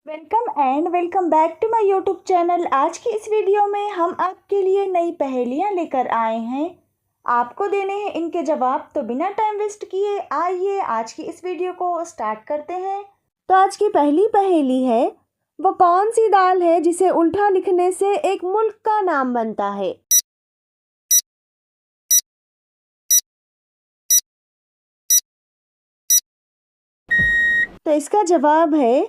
Welcome and welcome back to my YouTube channel. आज की इस वीडियो में हम आपके लिए नई पहेलियां लेकर आए हैं। आपको देने हैं इनके जवाब, तो बिना टाइम वेस्ट किए आइए आज की इस वीडियो को स्टार्ट करते हैं। तो आज की पहली पहेली है, वो कौन सी दाल है जिसे उल्टा लिखने से एक मुल्क का नाम बनता है। तो इसका जवाब है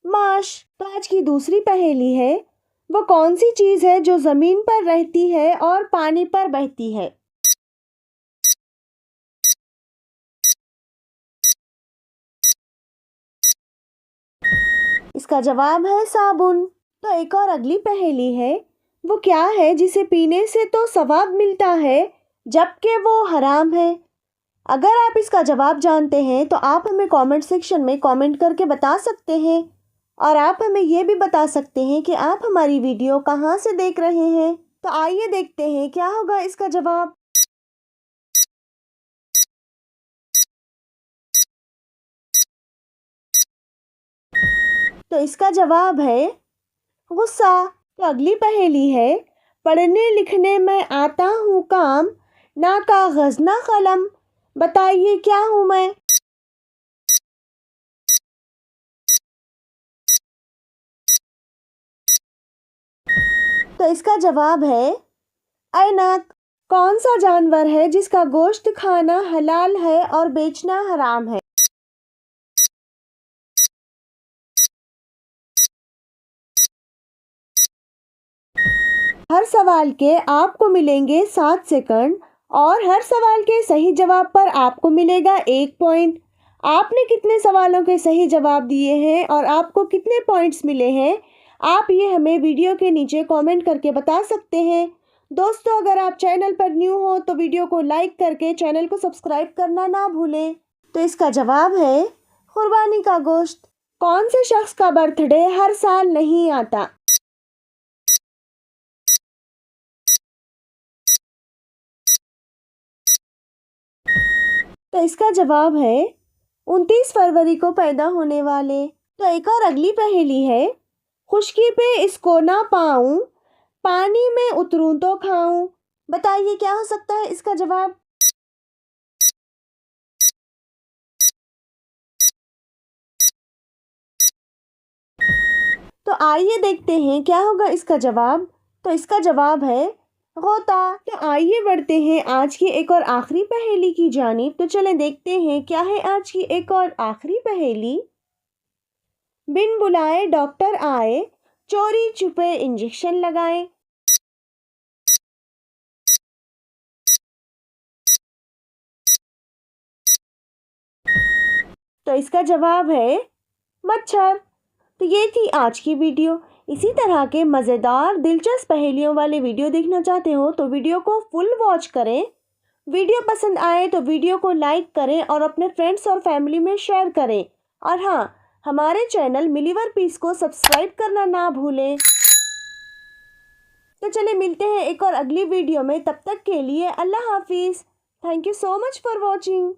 माश। तो आज की दूसरी पहेली है, वो कौन सी चीज़ है जो ज़मीन पर रहती है और पानी पर बहती है। इसका जवाब है साबुन। तो एक और अगली पहेली है, वो क्या है जिसे पीने से तो सवाब मिलता है जबकि वो हराम है। अगर आप इसका जवाब जानते हैं तो आप हमें कमेंट सेक्शन में कमेंट करके बता सकते हैं, और आप हमें ये भी बता सकते हैं कि आप हमारी वीडियो कहाँ से देख रहे हैं। तो आइए देखते हैं क्या होगा इसका जवाब। तो इसका जवाब है गुस्सा। तो अगली पहेली है, पढ़ने लिखने में आता हूँ काम, ना कागज ना कलम, बताइए क्या हूँ मैं। तो इसका जवाब है ऐनक। कौन सा जानवर है जिसका गोश्त खाना हलाल है और बेचना हराम है। हर सवाल के आपको मिलेंगे 7 सेकंड, और हर सवाल के सही जवाब पर आपको मिलेगा 1 पॉइंट। आपने कितने सवालों के सही जवाब दिए हैं और आपको कितने पॉइंट्स मिले हैं, आप ये हमें वीडियो के नीचे कमेंट करके बता सकते हैं। दोस्तों, अगर आप चैनल पर न्यू हो तो वीडियो को लाइक करके चैनल को सब्सक्राइब करना ना भूलें। तो इसका जवाब है कुर्बानी का गोश्त। कौन से शख्स का बर्थडे हर साल नहीं आता। तो इसका जवाब है 29 फरवरी को पैदा होने वाले। तो एक और अगली पहेली है, खुशकी पे इसको ना पाऊं, पानी में उतरूं तो खाऊं, बताइए क्या हो सकता है इसका जवाब। तो आइए देखते हैं क्या होगा इसका जवाब। तो इसका जवाब है गोता। तो आइए बढ़ते हैं आज की एक और आखिरी पहेली की जानिब। तो चलें देखते हैं क्या है आज की एक और आखिरी पहेली। बिन बुलाए डॉक्टर आए, चोरी छुपे इंजेक्शन लगाए। तो इसका जवाब है मच्छर। तो ये थी आज की वीडियो। इसी तरह के मज़ेदार दिलचस्प पहेलियों वाले वीडियो देखना चाहते हो तो वीडियो को फुल वॉच करें। वीडियो पसंद आए तो वीडियो को लाइक करें और अपने फ्रेंड्स और फैमिली में शेयर करें। और हाँ, हमारे चैनल मिलीवर पीस को सब्सक्राइब करना ना भूलें। तो चलिए मिलते हैं एक और अगली वीडियो में। तब तक के लिए अल्लाह हाफिज़। Thank you so much for watching.